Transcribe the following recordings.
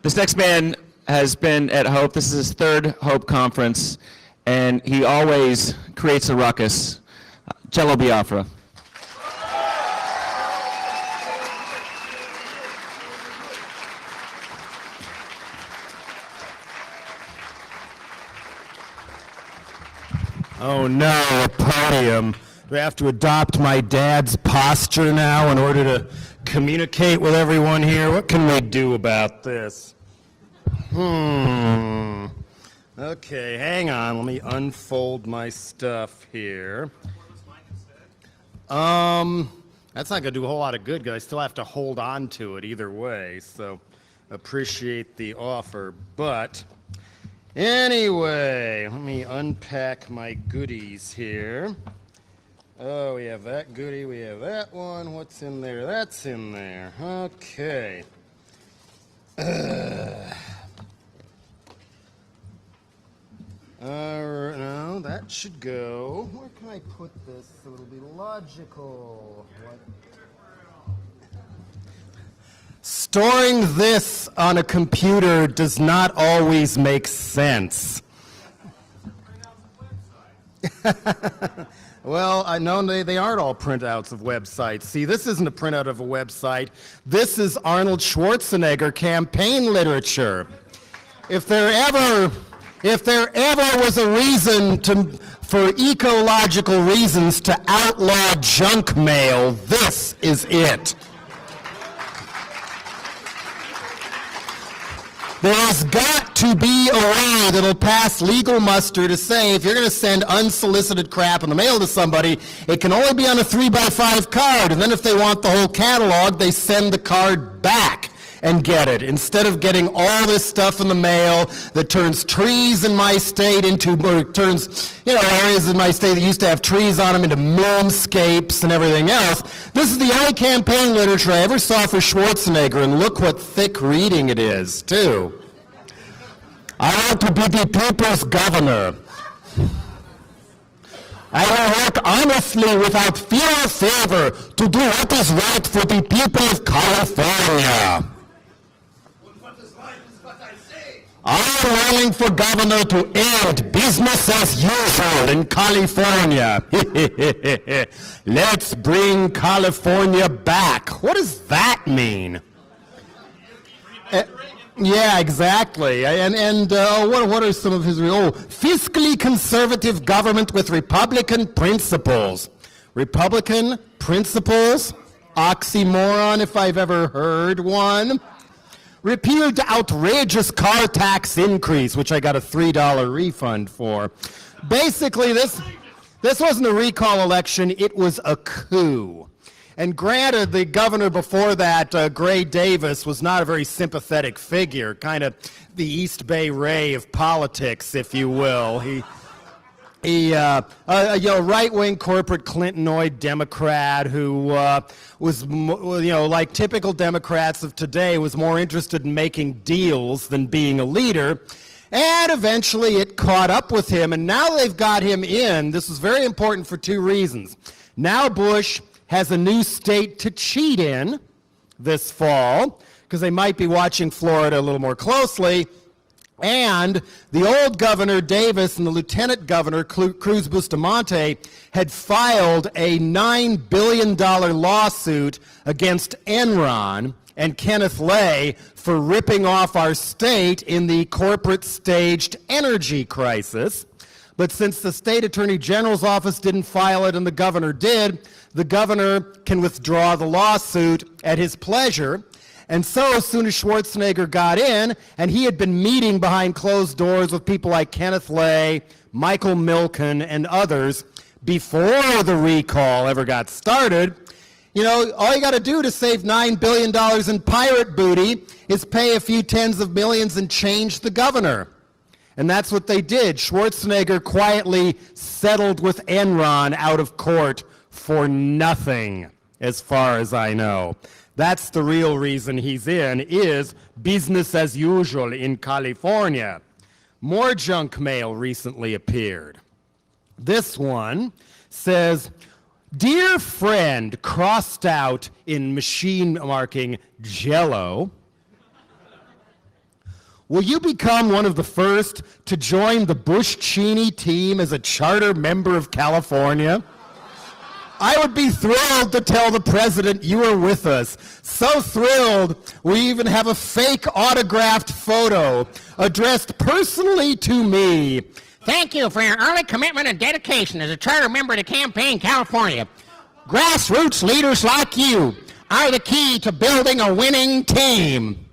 This next man has been at Hope. This is his third Hope conference, and he always creates a ruckus. Jello Biafra. Oh no, a podium. Do I have to adopt my dad's posture now in order to communicate with everyone here? What can we do about this? Okay, hang on. Let me unfold my stuff here. That's not going to do a whole lot of good because I still have to hold on to it either way, so appreciate the offer. But anyway, let me unpack my goodies here. Oh, we have that goodie, we have that one. What's in there? That's in there. Okay. No, that should go. Where can I put this so it'll be logical? Storing this on a computer does not always make sense. Well, I know they aren't all printouts of websites. See, this isn't a printout of a website. This is Arnold Schwarzenegger campaign literature. If there ever was a reason for ecological reasons to outlaw junk mail, this is it. There's got to be a way that'll pass legal muster to say if you're going to send unsolicited crap in the mail to somebody, it can only be on a 3x5 card. And then if they want the whole catalog, they send the card back and get it, instead of getting all this stuff in the mail that turns trees in my state into, or turns, areas in my state that used to have trees on them into moonscapes and everything else. This is the only campaign literature I ever saw for Schwarzenegger, and look what thick reading it is, too. I want to be the people's governor. I will work honestly without fear or favor to do what is right for the people of California. I'm running for governor to end business as usual in California. Let's bring California back. What does that mean? Yeah, exactly. And what are some of his fiscally conservative government with Republican principles? Republican principles? Oxymoron, if I've ever heard one. Repealed the outrageous car tax increase, which I got a $3 refund for. Basically, this wasn't a recall election, it was a coup. And granted, the governor before that, Gray Davis, was not a very sympathetic figure, kind of the East Bay Ray of politics, if you will. He right-wing corporate Clintonoid Democrat who was, like typical Democrats of today, was more interested in making deals than being a leader. And eventually it caught up with him, and now they've got him in. This is very important for two reasons. Now Bush has a new state to cheat in this fall, because they might be watching Florida a little more closely. And the old governor, Davis, and the lieutenant governor, Cruz Bustamante, had filed a $9 billion lawsuit against Enron and Kenneth Lay for ripping off our state in the corporate-staged energy crisis. But since the state attorney general's office didn't file it and the governor did, the governor can withdraw the lawsuit at his pleasure. And so as soon as Schwarzenegger got in, and he had been meeting behind closed doors with people like Kenneth Lay, Michael Milken, and others before the recall ever got started, all you got to do to save $9 billion in pirate booty is pay a few tens of millions and change the governor. And that's what they did. Schwarzenegger quietly settled with Enron out of court for nothing, as far as I know. That's the real reason he's in, is business as usual in California. More junk mail recently appeared. This one says, "Dear friend," crossed out in machine marking Jello, Will you become one of the first to join the Bush-Cheney team as a charter member of California? I would be thrilled to tell the president you are with us. So thrilled, we even have a fake autographed photo addressed personally to me. Thank you for your early commitment and dedication as a charter member to Campaign California. Grassroots leaders like you are the key to building a winning team.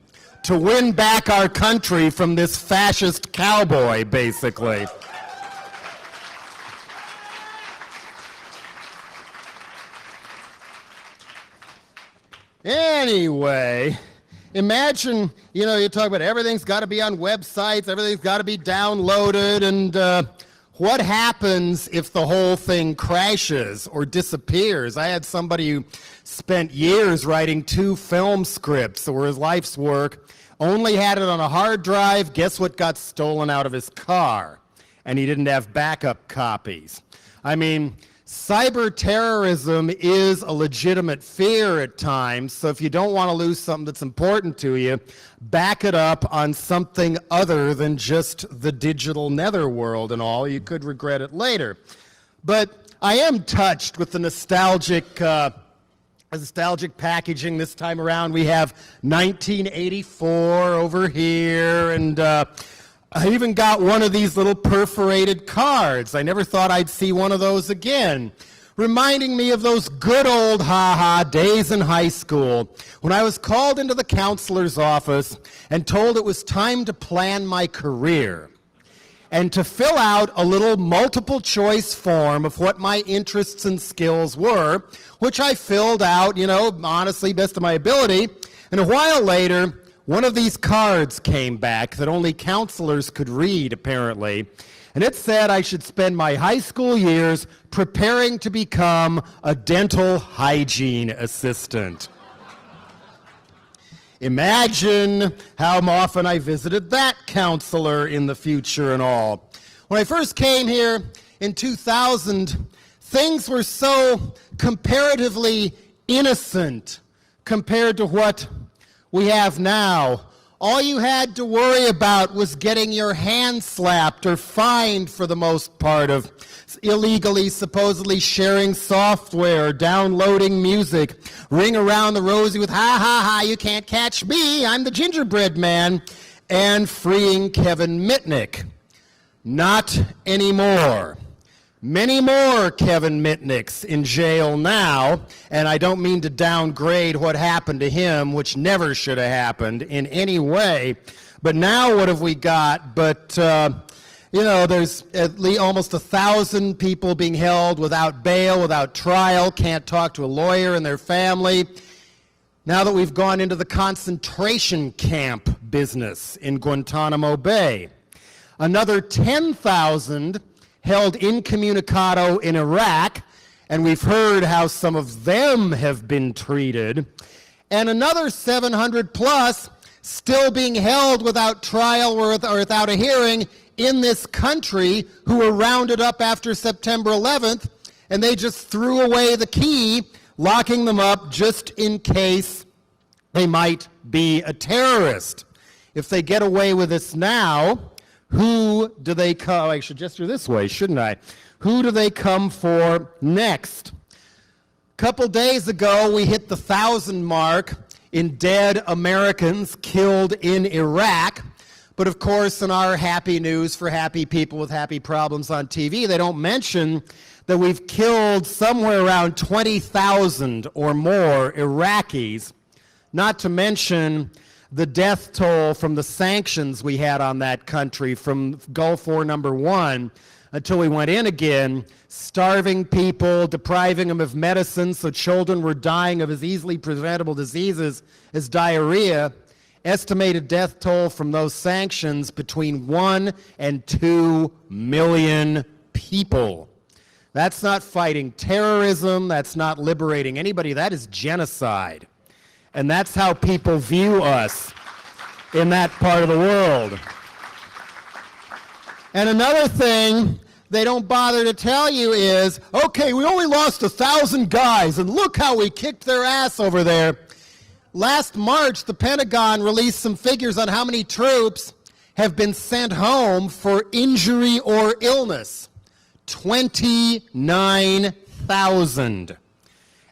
To win back our country from this fascist cowboy, basically. Anyway, imagine, you talk about everything's got to be on websites, everything's got to be downloaded, and what happens if the whole thing crashes or disappears? I had somebody who spent years writing 2 film scripts that were his life's work, only had it on a hard drive. Guess what got stolen out of his car? And he didn't have backup copies. I mean, cyber terrorism is a legitimate fear at times, so if you don't want to lose something that's important to you, back it up on something other than just the digital netherworld and all. You could regret it later. But I am touched with the nostalgic packaging this time around. We have 1984 over here, and I even got one of these little perforated cards. I never thought I'd see one of those again, reminding me of those good old days in high school when I was called into the counselor's office and told it was time to plan my career and to fill out a little multiple choice form of what my interests and skills were, which I filled out, honestly, best of my ability. And a while later, one of these cards came back that only counselors could read, apparently, and it said I should spend my high school years preparing to become a dental hygiene assistant. Imagine how often I visited that counselor in the future and all. When I first came here in 2000, things were so comparatively innocent compared to what we have now. All you had to worry about was getting your hand slapped or fined, for the most part, of illegally, supposedly sharing software, downloading music, ring around the rosy with ha ha ha, you can't catch me, I'm the gingerbread man, and freeing Kevin Mitnick. Not anymore. Many more Kevin Mitnicks in jail now, and I don't mean to downgrade what happened to him, which never should have happened in any way. But now what have we got? But, there's at least almost 1,000 people being held without bail, without trial, can't talk to a lawyer and their family. Now that we've gone into the concentration camp business in Guantanamo Bay. Another 10,000 held incommunicado in Iraq, and we've heard how some of them have been treated, and another 700 plus still being held without trial or without a hearing in this country who were rounded up after September 11th, and they just threw away the key, locking them up just in case they might be a terrorist. If they get away with this now, who do they come? I should gesture this way, shouldn't I? Who do they come for next? A couple days ago, we hit the 1,000 mark in dead Americans killed in Iraq. But of course, in our happy news for happy people with happy problems on TV, they don't mention that we've killed somewhere around 20,000 or more Iraqis, not to mention the death toll from the sanctions we had on that country from Gulf War #1 until we went in again, starving people, depriving them of medicine, so children were dying of as easily preventable diseases as diarrhea. Estimated death toll from those sanctions between 1 and 2 million people. That's not fighting terrorism, that's not liberating anybody, that is genocide. And that's how people view us in that part of the world. And another thing they don't bother to tell you is, okay, we only lost 1,000 guys, and look how we kicked their ass over there. Last March, the Pentagon released some figures on how many troops have been sent home for injury or illness. 29,000.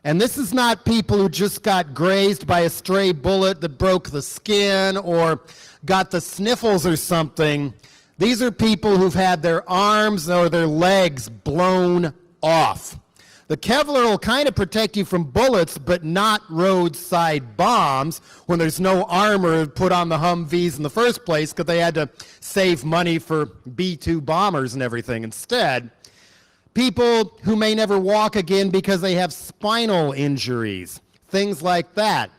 And this is not people who just got grazed by a stray bullet that broke the skin or got the sniffles or something. These are people who've had their arms or their legs blown off. The Kevlar will kind of protect you from bullets, but not roadside bombs when there's no armor put on the Humvees in the first place because they had to save money for B-2 bombers and everything instead. People who may never walk again because they have spinal injuries, things like that.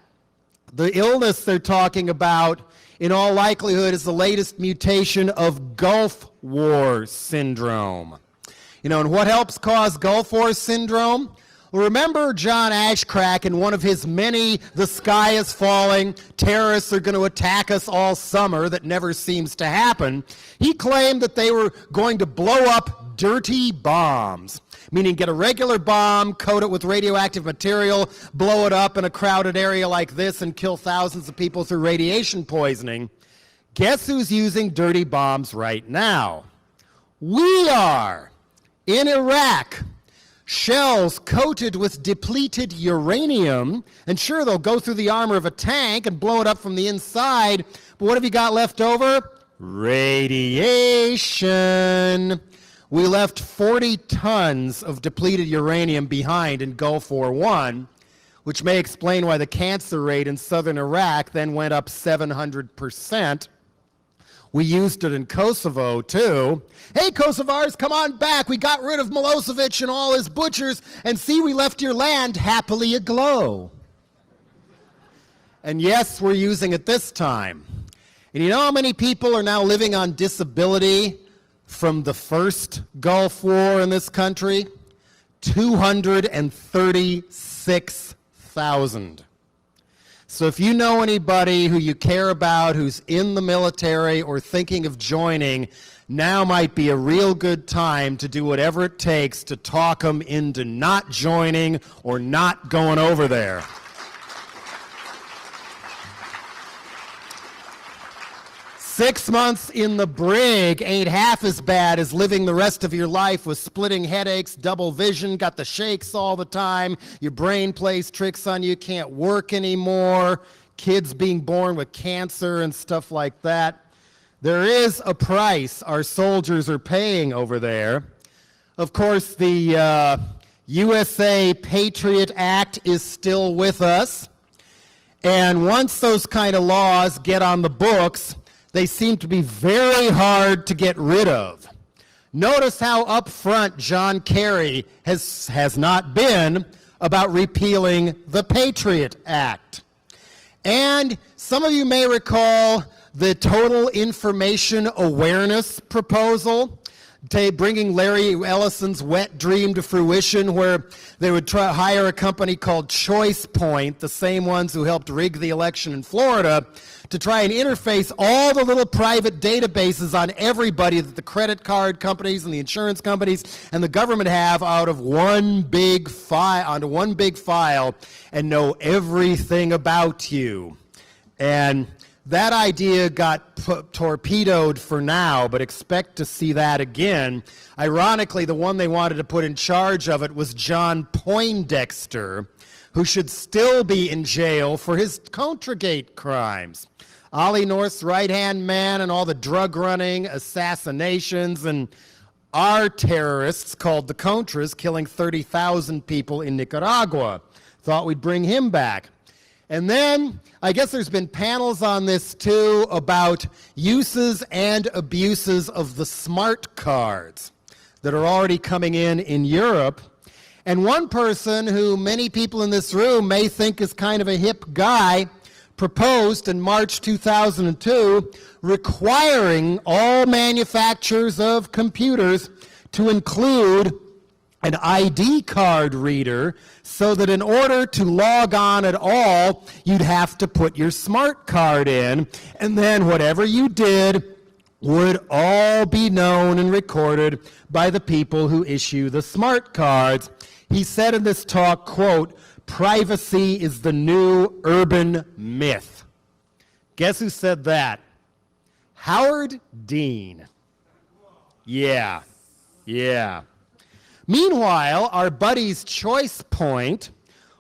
The illness they're talking about, in all likelihood, is the latest mutation of Gulf War syndrome. You know, and what helps cause Gulf War syndrome? Well, remember John Ashcraft in one of his many "the sky is falling, terrorists are going to attack us all summer" that never seems to happen. He claimed that they were going to blow up dirty bombs, meaning get a regular bomb, coat it with radioactive material, blow it up in a crowded area like this and kill thousands of people through radiation poisoning. Guess who's using dirty bombs right now? We are. In Iraq. Shells coated with depleted uranium, and sure, they'll go through the armor of a tank and blow it up from the inside, but what have you got left over? Radiation. We left 40 tons of depleted uranium behind in Gulf War I, which may explain why the cancer rate in southern Iraq then went up 700%. We used it in Kosovo, too. Hey, Kosovars, come on back. We got rid of Milosevic and all his butchers, and see, we left your land happily aglow. And yes, we're using it this time. And you know how many people are now living on disability from the first Gulf War in this country? 236,000. So if you know anybody who you care about who's in the military or thinking of joining, now might be a real good time to do whatever it takes to talk them into not joining or not going over there. Six months in the brig ain't half as bad as living the rest of your life with splitting headaches, double vision, got the shakes all the time, your brain plays tricks on you, can't work anymore, kids being born with cancer and stuff like that. There is a price our soldiers are paying over there. Of course, the USA Patriot Act is still with us. And once those kind of laws get on the books, they seem to be very hard to get rid of. Notice how upfront John Kerry has not been about repealing the Patriot Act. And some of you may recall the Total Information Awareness proposal, bringing Larry Ellison's wet dream to fruition, where they would hire a company called Choice Point, the same ones who helped rig the election in Florida, to try and interface all the little private databases on everybody that the credit card companies and the insurance companies and the government have out of one big file, onto one big file, and know everything about you. And that idea got torpedoed for now, but expect to see that again. Ironically, the one they wanted to put in charge of it was John Poindexter, who should still be in jail for his Contragate crimes. Ollie North's right-hand man and all the drug running, assassinations, and our terrorists called the Contras, killing 30,000 people in Nicaragua. Thought we'd bring him back. And then, I guess there's been panels on this too about uses and abuses of the smart cards that are already coming in Europe. And one person who many people in this room may think is kind of a hip guy proposed in March 2002 requiring all manufacturers of computers to include an ID card reader, so that in order to log on at all, you'd have to put your smart card in, and then whatever you did would all be known and recorded by the people who issue the smart cards. He said in this talk, quote, "Privacy is the new urban myth." Guess who said that? Howard Dean. Yeah. Meanwhile, our buddies Choice Point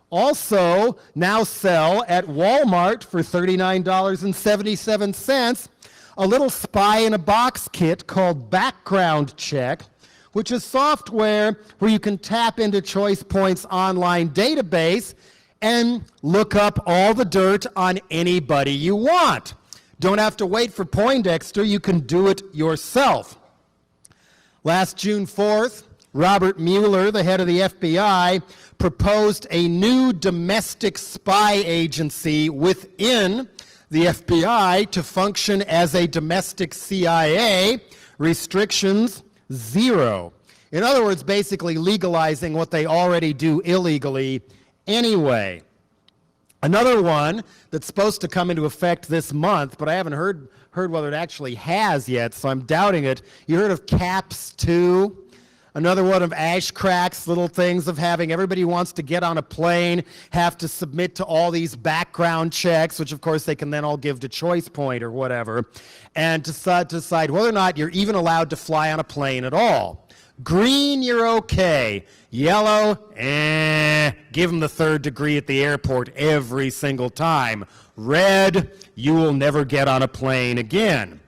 also now sell at Walmart for $39.77 a little spy-in-a-box kit called Background Check, which is software where you can tap into Choice Point's online database and look up all the dirt on anybody you want. Don't have to wait for Poindexter, you can do it yourself. Last June 4th, Robert Mueller, the head of the FBI, proposed a new domestic spy agency within the FBI to function as a domestic CIA. Restrictions, 0. In other words, basically legalizing what they already do illegally anyway. Another one that's supposed to come into effect this month, but I haven't heard whether it actually has yet, so I'm doubting it. You heard of CAPS 2? Another one of Ashcrack's little things of having everybody who wants to get on a plane have to submit to all these background checks, which of course they can then all give to Choice Point or whatever, and decide whether or not you're even allowed to fly on a plane at all. Green, you're okay. Yellow, give them the 3rd degree at the airport every single time. Red, you will never get on a plane again.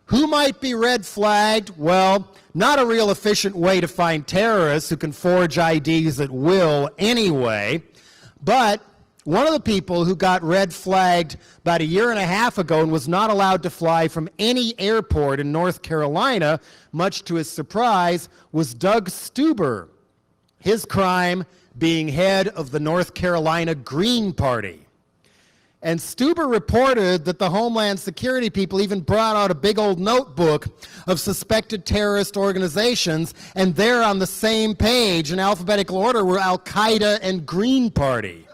Who might be red flagged? Well, not a real efficient way to find terrorists who can forge IDs at will anyway, but one of the people who got red flagged about a year and a half ago and was not allowed to fly from any airport in North Carolina, much to his surprise, was Doug Stuber. His crime being head of the North Carolina Green Party. And Stuber reported that the Homeland Security people even brought out a big old notebook of suspected terrorist organizations, and there on the same page in alphabetical order were Al-Qaeda and Green Party.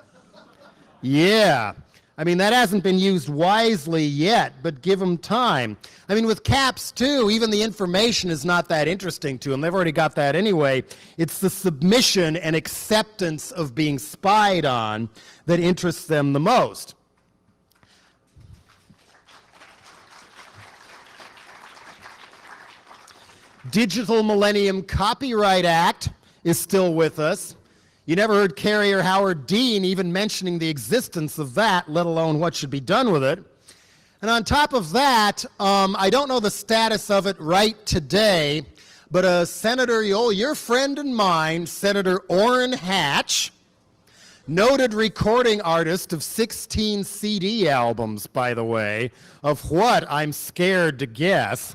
Yeah. I mean, that hasn't been used wisely yet, but give them time. I mean, with CAPS, too, even the information is not that interesting to them. They've already got that anyway. It's the submission and acceptance of being spied on that interests them the most. Digital Millennium Copyright Act is still with us. You never heard Kerry or Howard Dean even mentioning the existence of that, let alone what should be done with it. And on top of that, I don't know the status of it right today, but a Senator, your friend and mine, Senator Orrin Hatch, noted recording artist of 16 CD albums, by the way, of what I'm scared to guess.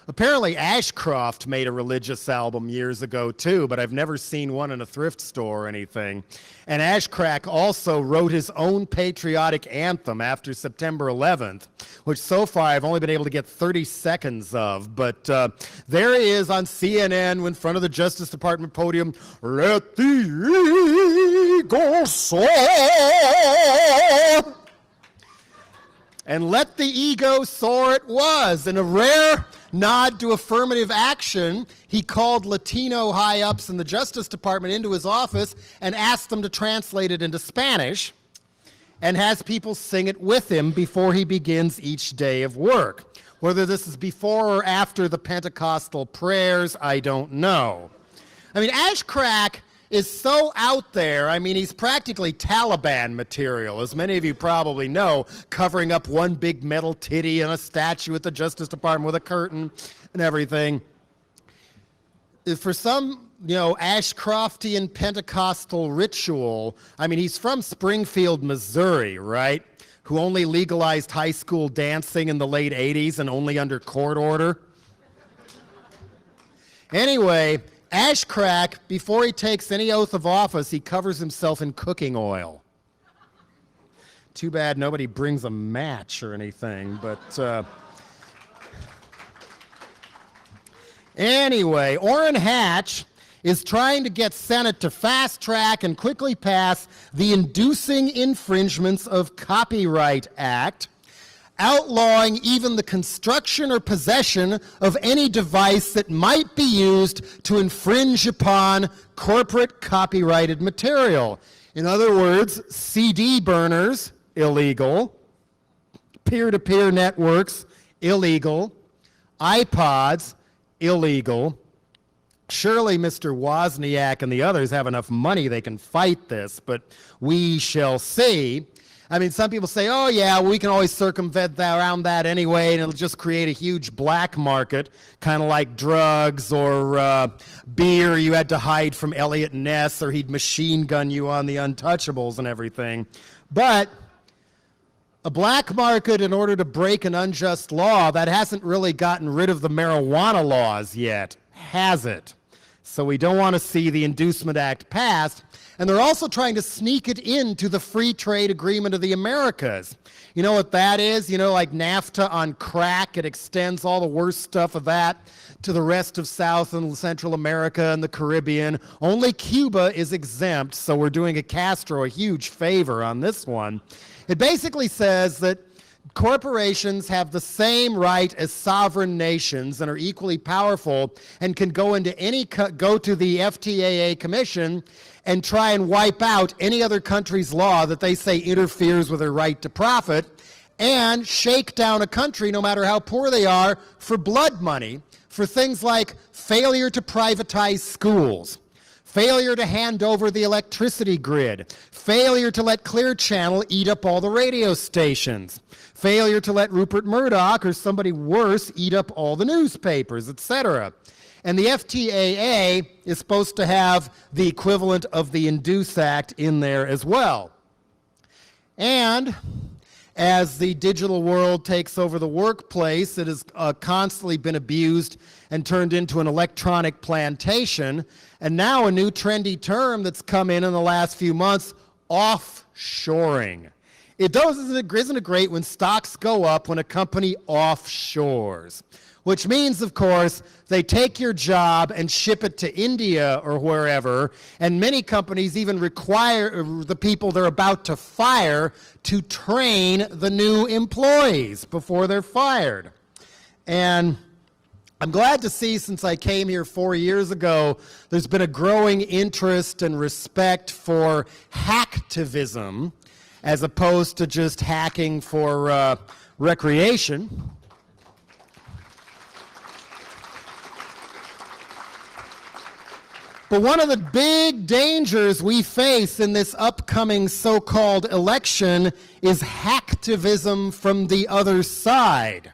Apparently Ashcroft made a religious album years ago too, but I've never seen one in a thrift store or anything. And Ashcrack also wrote his own patriotic anthem after September 11th, which so far I've only been able to get 30 seconds of. But there he is on CNN in front of the Justice Department podium. Let the eagle soar. And let the ego soar it was. In a rare nod to affirmative action, he called Latino high-ups in the Justice Department into his office and asked them to translate it into Spanish, and has people sing it with him before he begins each day of work. Whether this is before or after the Pentecostal prayers, I don't know. I mean, Ashcrack is so out there. I mean, he's practically Taliban material, as many of you probably know, covering up one big metal titty and a statue at the Justice Department with a curtain and everything. For some, Ashcroftian Pentecostal ritual, I mean, he's from Springfield, Missouri, right? Who only legalized high school dancing in the late 80s and only under court order. Anyway, Ashcrack, before he takes any oath of office, he covers himself in cooking oil. Too bad nobody brings a match or anything, but anyway, Orrin Hatch is trying to get Senate to fast track and quickly pass the Inducing Infringements of Copyright Act, outlawing even the construction or possession of any device that might be used to infringe upon corporate copyrighted material. In other words, CD burners, illegal. Peer-to-peer networks, illegal. iPods, illegal. Surely Mr. Wozniak and the others have enough money they can fight this, but we shall see. I mean, some people say, oh yeah, we can always circumvent around that anyway, and it'll just create a huge black market, kind of like drugs or beer you had to hide from Elliot Ness, or he'd machine gun you on the Untouchables and everything. But a black market in order to break an unjust law, that hasn't really gotten rid of the marijuana laws yet, has it? So we don't want to see the Inducement Act passed. And they're also trying to sneak it into the Free Trade Agreement of the Americas. You know what that is? You know, like NAFTA on crack, it extends all the worst stuff of that to the rest of South and Central America and the Caribbean. Only Cuba is exempt, so we're doing Castro a huge favor on this one. It basically says that corporations have the same right as sovereign nations and are equally powerful and can go to the FTAA commission and try and wipe out any other country's law that they say interferes with their right to profit, and shake down a country, no matter how poor they are, for blood money, for things like failure to privatize schools, failure to hand over the electricity grid, failure to let Clear Channel eat up all the radio stations, failure to let Rupert Murdoch or somebody worse eat up all the newspapers, etc. And the FTAA is supposed to have the equivalent of the Induce Act in there as well. And as the digital world takes over the workplace, it has constantly been abused and turned into an electronic plantation. And now a new trendy term that's come in the last few months, offshoring. Isn't it great when stocks go up when a company offshores? Which means, of course, they take your job and ship it to India or wherever, and many companies even require the people they're about to fire to train the new employees before they're fired. And I'm glad to see, since I came here 4 years ago, there's been a growing interest and respect for hacktivism as opposed to just hacking for recreation. But one of the big dangers we face in this upcoming so-called election is hacktivism from the other side.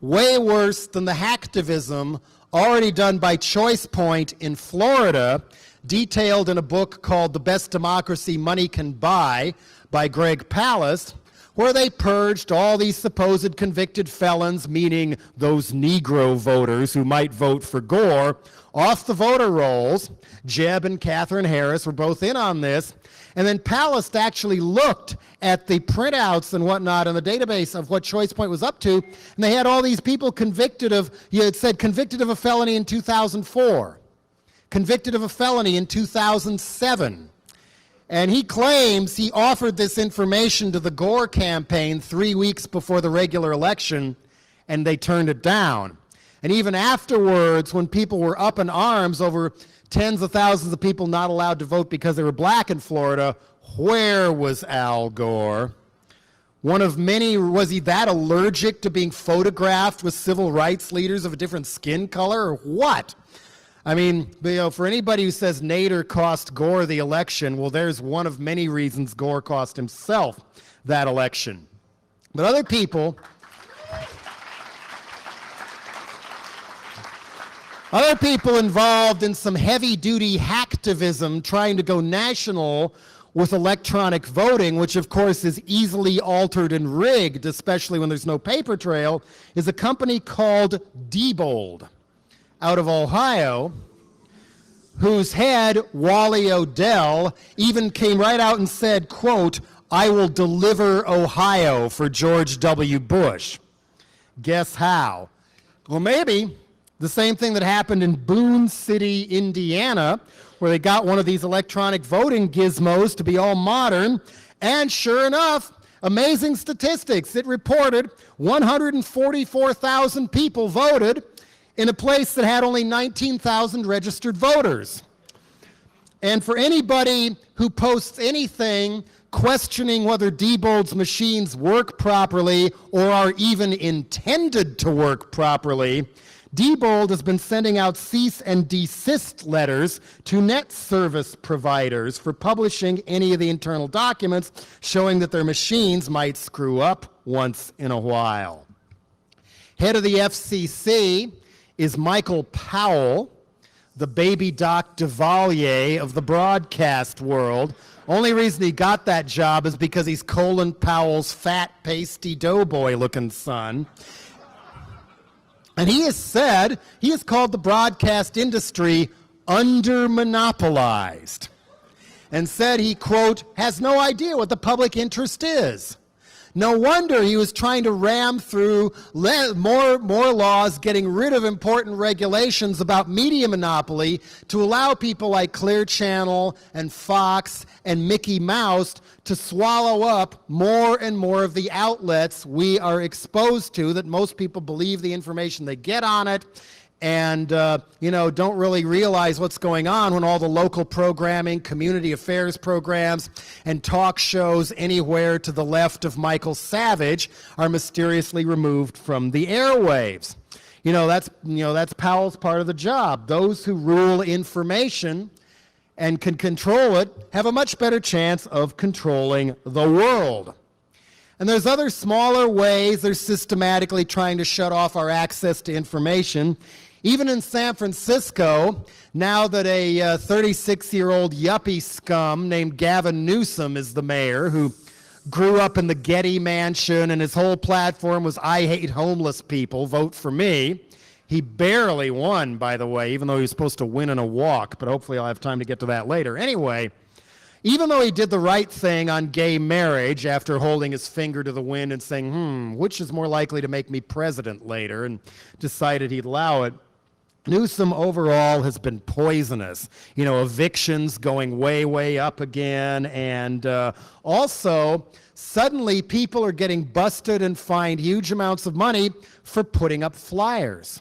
Way worse than the hacktivism already done by Choice Point in Florida, detailed in a book called The Best Democracy Money Can Buy by Greg Palast, where they purged all these supposed convicted felons, meaning those Negro voters who might vote for Gore, off the voter rolls. Jeb and Catherine Harris were both in on this. And then Palast actually looked at the printouts and whatnot in the database of what Choice Point was up to, and they had all these people convicted of, it said convicted of a felony in 2004, convicted of a felony in 2007. And he claims he offered this information to the Gore campaign 3 weeks before the regular election, and they turned it down. And even afterwards, when people were up in arms over tens of thousands of people not allowed to vote because they were black in Florida, where was Al Gore? One of many, was he that allergic to being photographed with civil rights leaders of a different skin color, or what? I mean, for anybody who says Nader cost Gore the election, well, there's one of many reasons Gore cost himself that election. But other people involved in some heavy-duty hacktivism trying to go national with electronic voting, which of course is easily altered and rigged, especially when there's no paper trail, is a company called Diebold out of Ohio, whose head, Wally Odell, even came right out and said, quote, "I will deliver Ohio for George W. Bush." Guess how? Well, maybe the same thing that happened in Boone City, Indiana, where they got one of these electronic voting gizmos to be all modern, and sure enough, amazing statistics. It reported 144,000 people voted in a place that had only 19,000 registered voters. And for anybody who posts anything questioning whether Diebold's machines work properly or are even intended to work properly, Diebold has been sending out cease and desist letters to net service providers for publishing any of the internal documents showing that their machines might screw up once in a while. Head of the FCC is Michael Powell, the baby Doc Duvalier of the broadcast world. Only reason he got that job is because he's Colin Powell's fat, pasty doughboy-looking son. And he has called the broadcast industry under-monopolized, and said he, quote, has no idea what the public interest is. No wonder he was trying to ram through more laws, getting rid of important regulations about media monopoly to allow people like Clear Channel and Fox and Mickey Mouse to swallow up more and more of the outlets we are exposed to, that most people believe the information they get on it, and don't really realize what's going on when all the local programming, community affairs programs, and talk shows anywhere to the left of Michael Savage are mysteriously removed from the airwaves. That's Powell's part of the job. Those who rule information and can control it have a much better chance of controlling the world. And there's other smaller ways they're systematically trying to shut off our access to information. Even in San Francisco, now that a 36-year-old yuppie scum named Gavin Newsom is the mayor, who grew up in the Getty Mansion and his whole platform was "I hate homeless people, vote for me." He barely won, by the way, even though he was supposed to win in a walk, but hopefully I'll have time to get to that later. Anyway, even though he did the right thing on gay marriage after holding his finger to the wind and saying, which is more likely to make me president later, and decided he'd allow it, Newsom overall has been poisonous. Evictions going way, way up again, and also suddenly people are getting busted and fined huge amounts of money for putting up flyers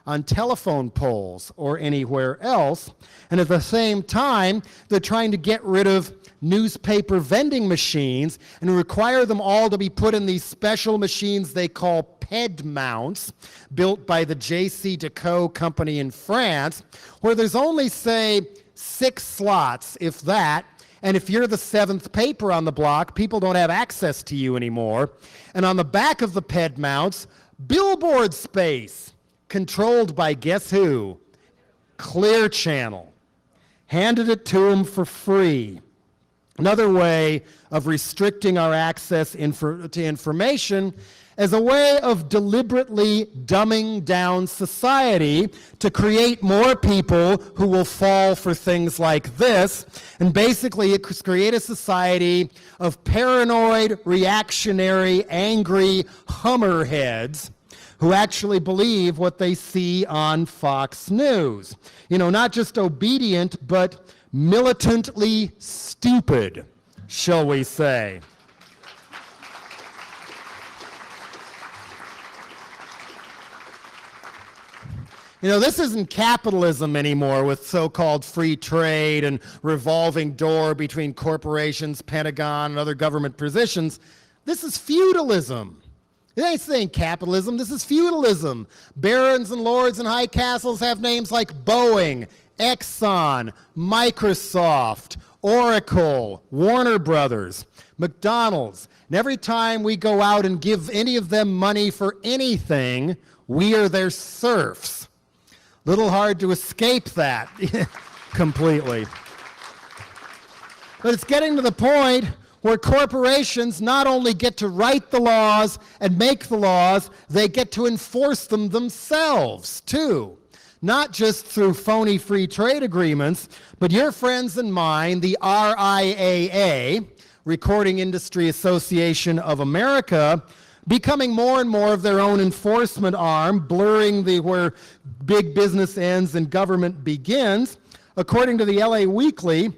on telephone poles or anywhere else. And at the same time, they're trying to get rid of newspaper vending machines and require them all to be put in these special machines they call PED mounts, built by the J.C. Decaux company in France, where there's only, say, 6 slots, if that, and if you're the 7th paper on the block, people don't have access to you anymore. And on the back of the PED mounts, billboard space, controlled by guess who? Clear Channel. Handed it to them for free. Another way of restricting our access to information as a way of deliberately dumbing down society to create more people who will fall for things like this, and basically create a society of paranoid, reactionary, angry Hummerheads who actually believe what they see on Fox News. Not just obedient, but militantly stupid, shall we say. This isn't capitalism anymore with so-called free trade and revolving door between corporations, Pentagon, and other government positions. This is feudalism. This ain't capitalism, this is feudalism. Barons and lords and high castles have names like Boeing, Exxon, Microsoft, Oracle, Warner Brothers, McDonald's. And every time we go out and give any of them money for anything, we are their serfs. Little hard to escape that completely. But it's getting to the point where corporations not only get to write the laws and make the laws, they get to enforce them themselves, too. Not just through phony free trade agreements, but your friends and mine, the RIAA, Recording Industry Association of America, becoming more and more of their own enforcement arm, blurring where big business ends and government begins. According to the LA Weekly,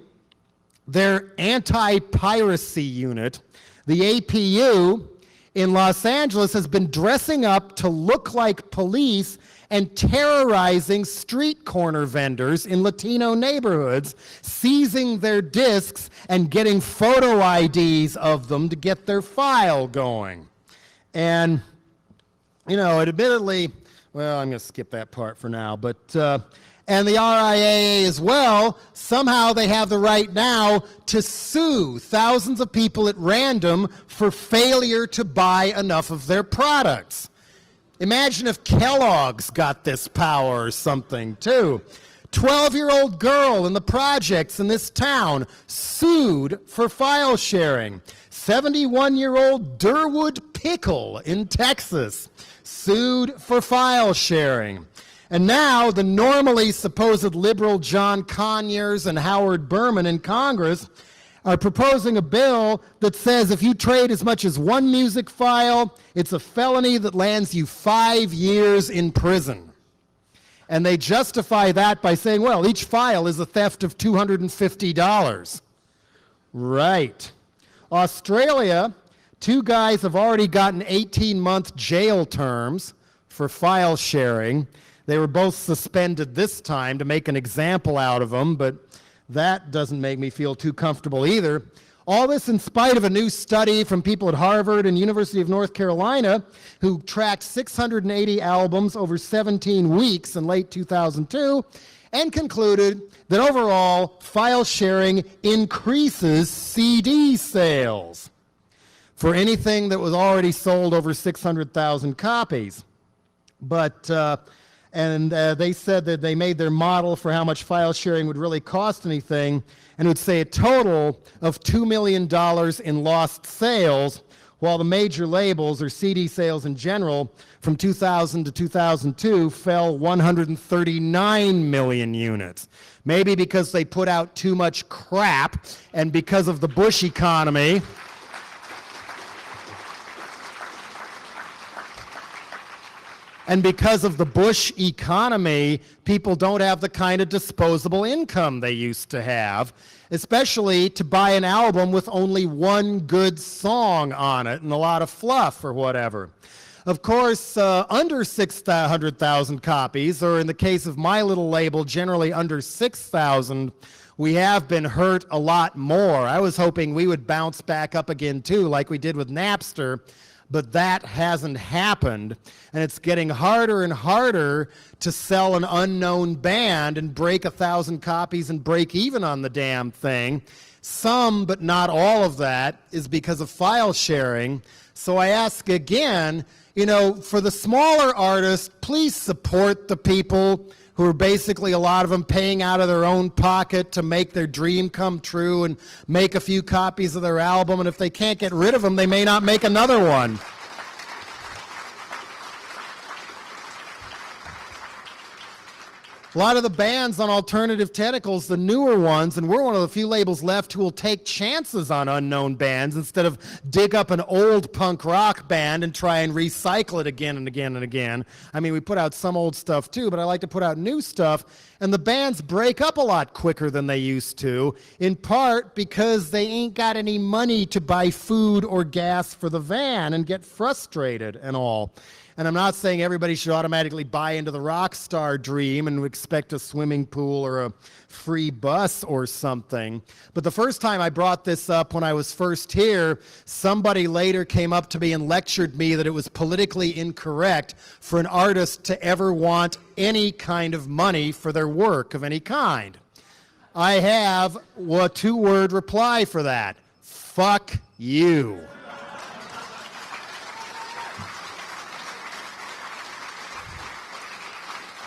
their anti-piracy unit, the APU, in Los Angeles has been dressing up to look like police and terrorizing street corner vendors in Latino neighborhoods, seizing their discs and getting photo IDs of them to get their file going. And, you know, admittedly, well, I'm going to skip that part for now, but, and the RIAA as well, somehow they have the right now to sue thousands of people at random for failure to buy enough of their products. Imagine if Kellogg's got this power or something, too. 12-year-old girl in the projects in this town sued for file sharing. 71-year-old Durwood Pickle in Texas sued for file sharing. And now the normally supposed liberal John Conyers and Howard Berman in Congress are proposing a bill that says if you trade as much as one music file, it's a felony that lands you 5 years in prison. And they justify that by saying, well, each file is a theft of $250. Right. Australia, 2 guys have already gotten 18-month jail terms for file sharing. They were both suspended this time to make an example out of them, but that doesn't make me feel too comfortable either. All this in spite of a new study from people at Harvard and University of North Carolina who tracked 680 albums over 17 weeks in late 2002 and concluded that overall file sharing increases CD sales for anything that was already sold over 600,000 copies. But they said that they made their model for how much file sharing would really cost anything, and it would say a total of $2 million in lost sales, while the major labels, or CD sales in general, from 2000 to 2002 fell 139 million units. Maybe because they put out too much crap, and because of the Bush economy. And because of the Bush economy, people don't have the kind of disposable income they used to have, especially to buy an album with only one good song on it and a lot of fluff or whatever. Of course, under 600,000 copies, or in the case of my little label, generally under 6,000, we have been hurt a lot more. I was hoping we would bounce back up again, too, like we did with Napster. But that hasn't happened, and it's getting harder and harder to sell an unknown band and break 1,000 copies and break even on the damn thing. Some, but not all of that, is because of file sharing. So I ask again, you know, for the smaller artists, please support the people who are basically, a lot of them, paying out of their own pocket to make their dream come true and make a few copies of their album, and if they can't get rid of them, they may not make another one. A lot of the bands on Alternative Tentacles, the newer ones, and we're one of the few labels left who will take chances on unknown bands instead of dig up an old punk rock band and try and recycle it again and again and again. I mean, we put out some old stuff too, but I like to put out new stuff, and the bands break up a lot quicker than they used to, in part because they ain't got any money to buy food or gas for the van and get frustrated and all. And I'm not saying everybody should automatically buy into the rock star dream and expect a swimming pool or a free bus or something. But the first time I brought this up when I was first here, somebody later came up to me and lectured me that it was politically incorrect for an artist to ever want any kind of money for their work of any kind. I have a 2-word reply for that. Fuck you.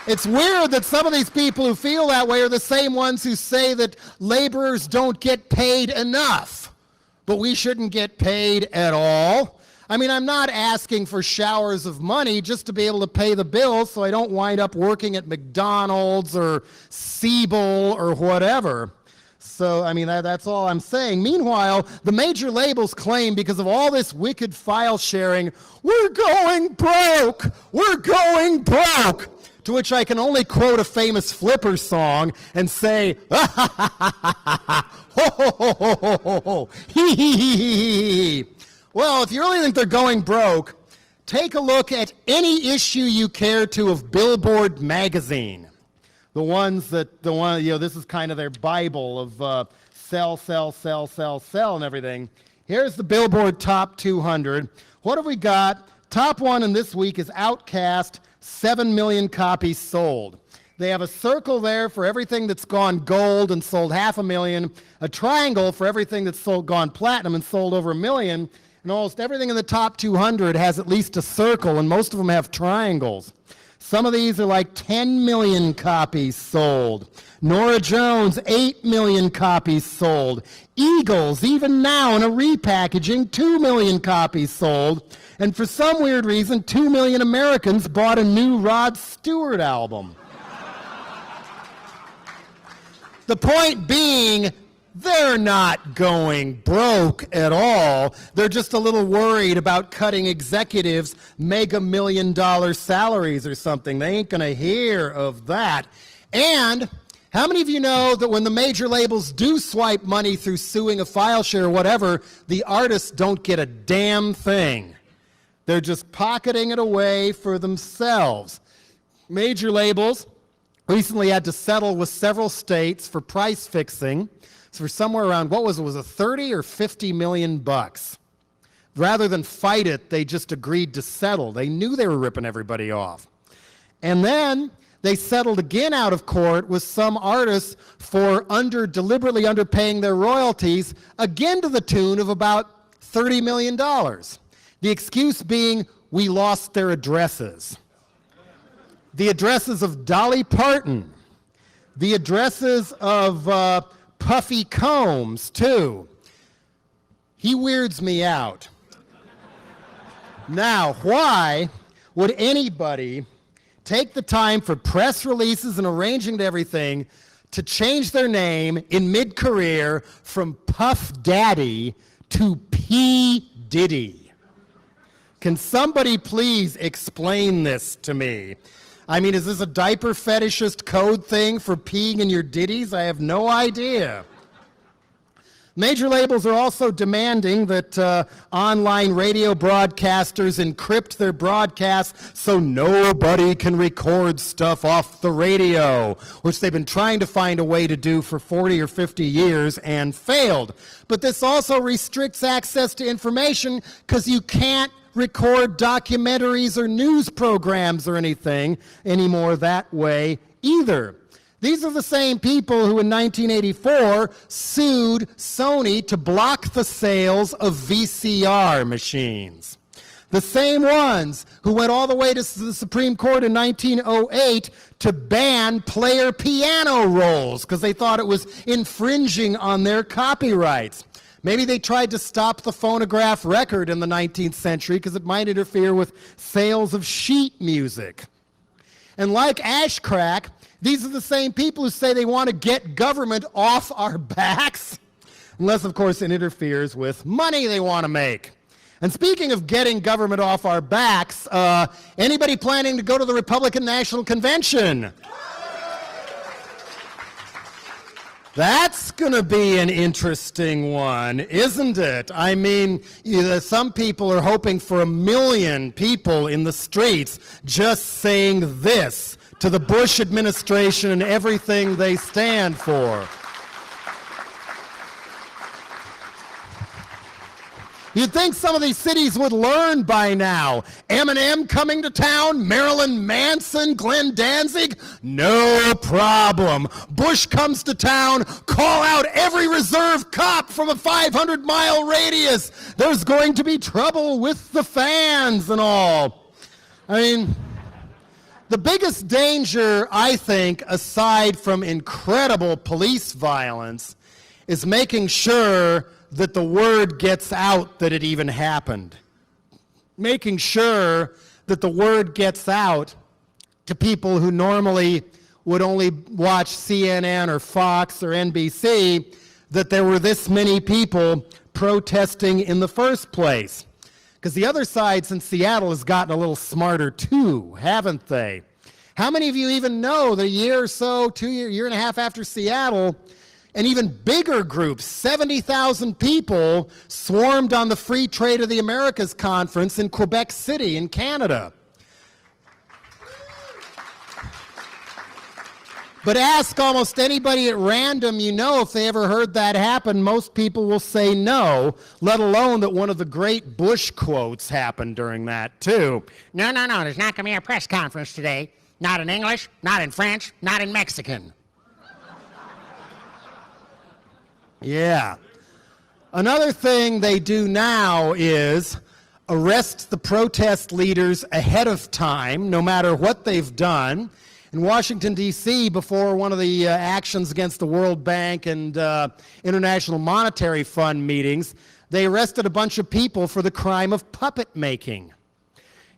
It's weird that some of these people who feel that way are the same ones who say that laborers don't get paid enough, but we shouldn't get paid at all. I mean, I'm not asking for showers of money just to be able to pay the bills so I don't wind up working at McDonald's or Siebel or whatever. So, I mean, that's all I'm saying. Meanwhile, the major labels claim because of all this wicked file sharing, we're going broke! We're going broke! To which I can only quote a famous Flipper song and say, ha ha ha ha ha ha, ho ho ho ho ho ho, hee hee hee hee hee. Well, if you really think they're going broke, take a look at any issue you care to of Billboard magazine. This is kind of their Bible of sell, sell, sell, sell, sell and everything. Here's the Billboard Top 200. What have we got? Top one in this week is Outkast, 7 million copies sold. They have a circle there for everything that's gone gold and sold 500,000, a triangle for everything that's gone platinum and sold over 1 million, and almost everything in the top 200 has at least a circle, and most of them have triangles. Some of these are like 10 million copies sold. Norah Jones, 8 million copies sold. Eagles, even now in a repackaging, 2 million copies sold. And for some weird reason, 2 million Americans bought a new Rod Stewart album. The point being, they're not going broke at all. They're just a little worried about cutting executives mega $1 million salaries or something. They ain't going to hear of that. And how many of you know that when the major labels do swipe money through suing a file share or whatever, the artists don't get a damn thing? They're just pocketing it away for themselves. Major labels recently had to settle with several states for price fixing. So for somewhere around, what was it 30 or 50 million bucks? Rather than fight it, they just agreed to settle. They knew they were ripping everybody off. And then they settled again out of court with some artists for deliberately underpaying their royalties, again to the tune of about $30 million. The excuse being, we lost their addresses. The addresses of Dolly Parton. The addresses of Puffy Combs, too. He weirds me out. Now, why would anybody take the time for press releases and arranging to everything to change their name in mid-career from Puff Daddy to P. Diddy? Can somebody please explain this to me? I mean, is this a diaper fetishist code thing for peeing in your ditties? I have no idea. Major labels are also demanding that online radio broadcasters encrypt their broadcasts so nobody can record stuff off the radio, which they've been trying to find a way to do for 40 or 50 years and failed. But this also restricts access to information because you can't record documentaries or news programs or anything anymore that way either. These are the same people who in 1984 sued Sony to block the sales of VCR machines. The same ones who went all the way to the Supreme Court in 1908 to ban player piano rolls because they thought it was infringing on their copyrights. Maybe they tried to stop the phonograph record in the 19th century because it might interfere with sales of sheet music. And like Ash Crack, these are the same people who say they want to get government off our backs, unless, of course, it interferes with money they want to make. And speaking of getting government off our backs, anybody planning to go to the Republican National Convention? That's going to be an interesting one, isn't it? I mean, some people are hoping for 1 million people in the streets just saying this to the Bush administration and everything they stand for. You'd think some of these cities would learn by now. Eminem coming to town, Marilyn Manson, Glenn Danzig, no problem. Bush comes to town, call out every reserve cop from a 500-mile radius. There's going to be trouble with the fans and all. I mean, the biggest danger, I think, aside from incredible police violence, is making sure that the word gets out that it even happened. Making sure that the word gets out to people who normally would only watch CNN or Fox or NBC that there were this many people protesting in the first place. Because the other side since Seattle has gotten a little smarter too, haven't they? How many of you even know that a year or so, year and a half after Seattle, And even bigger groups, 70,000 people, swarmed on the Free Trade of the Americas conference in Quebec City in Canada. But ask almost anybody at random you know if they ever heard that happen. Most people will say no, let alone that one of the great Bush quotes happened during that, too. No, there's not going to be a press conference today. Not in English, not in French, not in Mexican. Yeah. Another thing they do now is arrest the protest leaders ahead of time, no matter what they've done. In Washington, D.C., before one of the actions against the World Bank and International Monetary Fund meetings, they arrested a bunch of people for the crime of puppet making.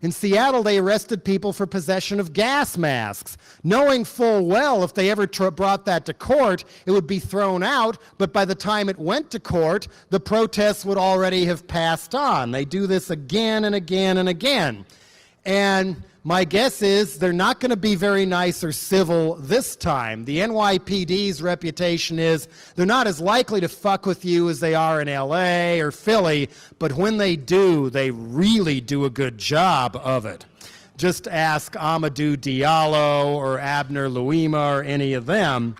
In Seattle, they arrested people for possession of gas masks, knowing full well if they ever brought that to court, it would be thrown out, but by the time it went to court, the protests would already have passed on. They do this again and again and again. And my guess is they're not going to be very nice or civil this time. The NYPD's reputation is they're not as likely to fuck with you as they are in LA or Philly, but when they do, they really do a good job of it. Just ask Amadou Diallo or Abner Louima or any of them.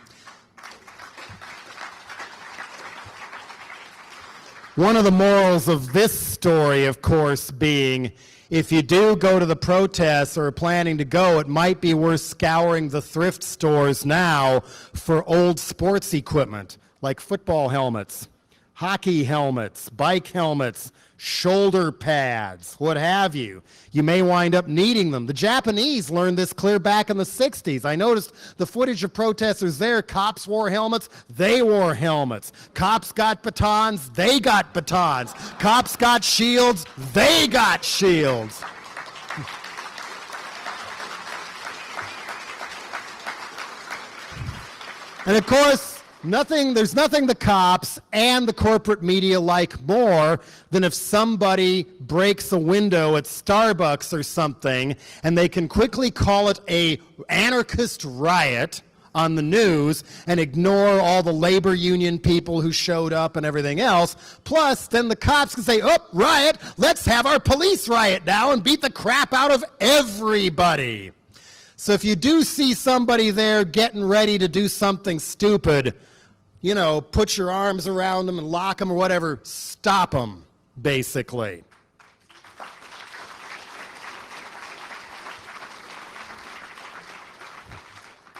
One of the morals of this story, of course, being if you do go to the protests or are planning to go, it might be worth scouring the thrift stores now for old sports equipment, like football helmets, hockey helmets, bike helmets, shoulder pads, what have you. You may wind up needing them. The Japanese learned this clear back in the 60s. I noticed the footage of protesters there. Cops wore helmets, they wore helmets. Cops got batons, they got batons. Cops got shields, they got shields. And of course, there's nothing the cops and the corporate media like more than if somebody breaks a window at Starbucks or something and they can quickly call it an anarchist riot on the news and ignore all the labor union people who showed up and everything else. Plus, then the cops can say, oh, riot, let's have our police riot now and beat the crap out of everybody. So if you do see somebody there getting ready to do something stupid, you know, put your arms around them and lock them or whatever, stop them, basically.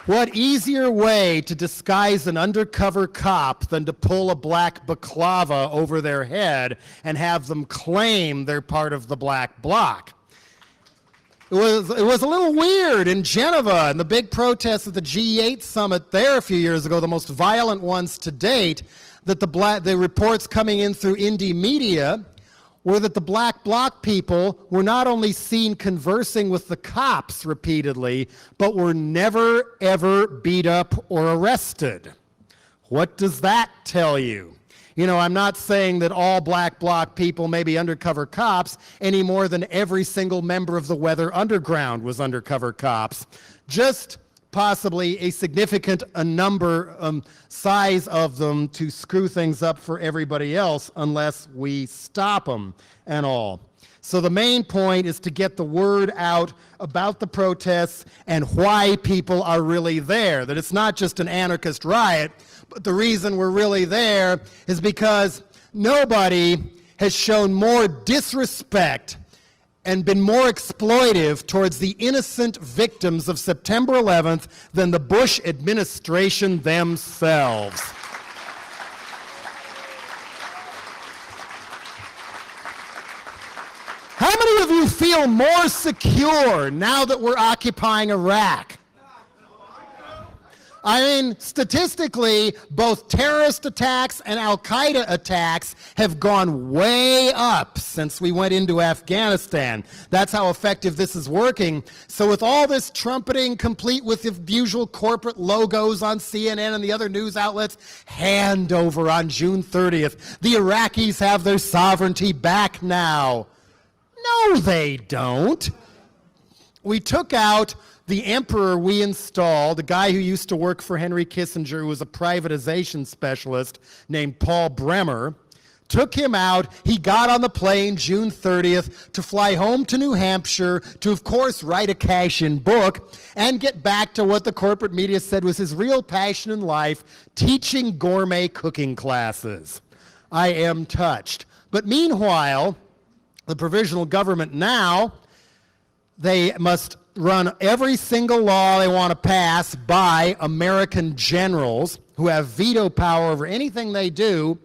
What easier way to disguise an undercover cop than to pull a black baklava over their head and have them claim they're part of the black bloc? It was a little weird in Geneva in the big protests at the G8 summit there a few years ago, the most violent ones to date, that the reports coming in through indie media were that the black bloc people were not only seen conversing with the cops repeatedly, but were never, ever beat up or arrested. What does that tell you? You know, I'm not saying that all black bloc people may be undercover cops any more than every single member of the Weather Underground was undercover cops. Just possibly a significant size of them to screw things up for everybody else unless we stop them and all. So the main point is to get the word out about the protests and why people are really there, that it's not just an anarchist riot, but the reason we're really there is because nobody has shown more disrespect and been more exploitive towards the innocent victims of September 11th than the Bush administration themselves. How many of you feel more secure now that we're occupying Iraq? I mean, statistically, both terrorist attacks and al-Qaeda attacks have gone way up since we went into Afghanistan. That's how effective this is working. So with all this trumpeting, complete with the usual corporate logos on CNN and the other news outlets, hand over on June 30th. The Iraqis have their sovereignty back now. No, they don't. We took out the emperor we installed, a guy who used to work for Henry Kissinger, who was a privatization specialist named Paul Bremer, took him out. He got on the plane June 30th to fly home to New Hampshire to, of course, write a cash-in book and get back to what the corporate media said was his real passion in life, teaching gourmet cooking classes. I am touched. But meanwhile, the provisional government now, they must run every single law they want to pass by American generals who have veto power over anything they do,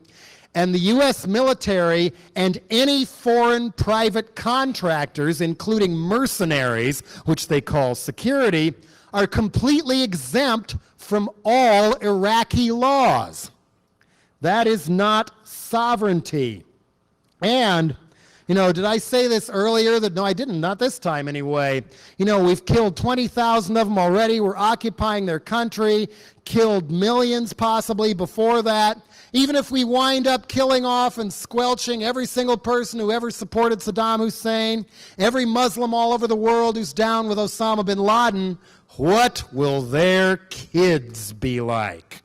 and the U.S. military and any foreign private contractors, including mercenaries, which they call security, are completely exempt from all Iraqi laws. That is not sovereignty. And, did I say this earlier? No, I didn't. Not this time anyway. We've killed 20,000 of them already. We're occupying their country, killed millions possibly before that. Even if we wind up killing off and squelching every single person who ever supported Saddam Hussein, every Muslim all over the world who's down with Osama bin Laden, what will their kids be like?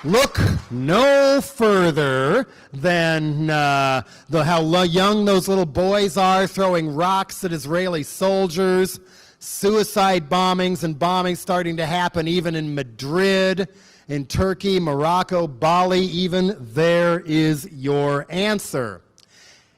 Look no further than how young those little boys are throwing rocks at Israeli soldiers, suicide bombings and bombings starting to happen even in Madrid, in Turkey, Morocco, Bali even. There is your answer.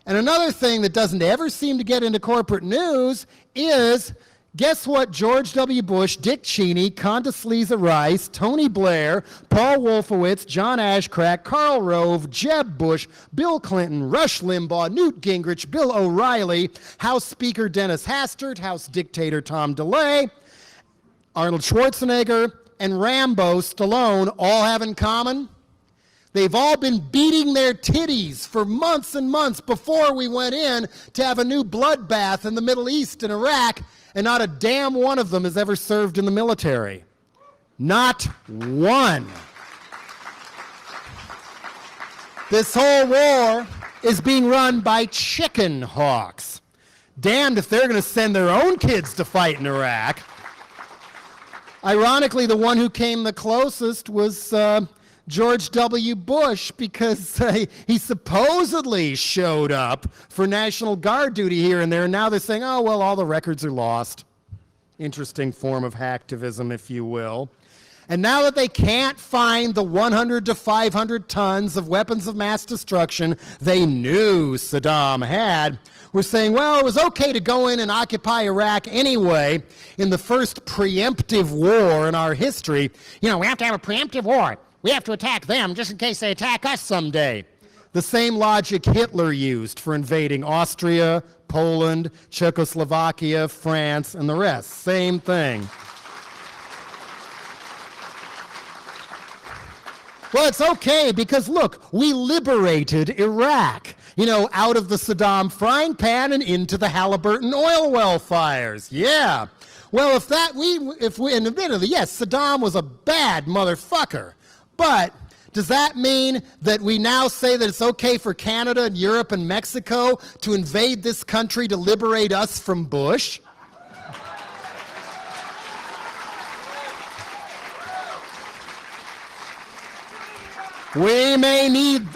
And another thing that doesn't ever seem to get into corporate news is, guess what George W. Bush, Dick Cheney, Condoleezza Rice, Tony Blair, Paul Wolfowitz, John Ashcraft, Karl Rove, Jeb Bush, Bill Clinton, Rush Limbaugh, Newt Gingrich, Bill O'Reilly, House Speaker Dennis Hastert, House Dictator Tom DeLay, Arnold Schwarzenegger, and Rambo Stallone all have in common? They've all been beating their titties for months and months before we went in to have a new bloodbath in the Middle East and Iraq, and not a damn one of them has ever served in the military. Not one. This whole war is being run by chicken hawks. Damned if they're going to send their own kids to fight in Iraq. Ironically, the one who came the closest was George W. Bush, because he supposedly showed up for National Guard duty here and there, and now they're saying, oh, well, all the records are lost. Interesting form of hacktivism, if you will. And now that they can't find the 100 to 500 tons of weapons of mass destruction they knew Saddam had, we're saying, well, it was okay to go in and occupy Iraq anyway in the first preemptive war in our history. We have to have a preemptive war. We have to attack them just in case they attack us someday. The same logic Hitler used for invading Austria, Poland, Czechoslovakia, France, and the rest. Same thing. Well, it's okay because, look, we liberated Iraq, out of the Saddam frying pan and into the Halliburton oil well fires. Yeah. Well, if we, and admittedly, yes, Saddam was a bad motherfucker. But does that mean that we now say that it's okay for Canada and Europe and Mexico to invade this country to liberate us from Bush? We may need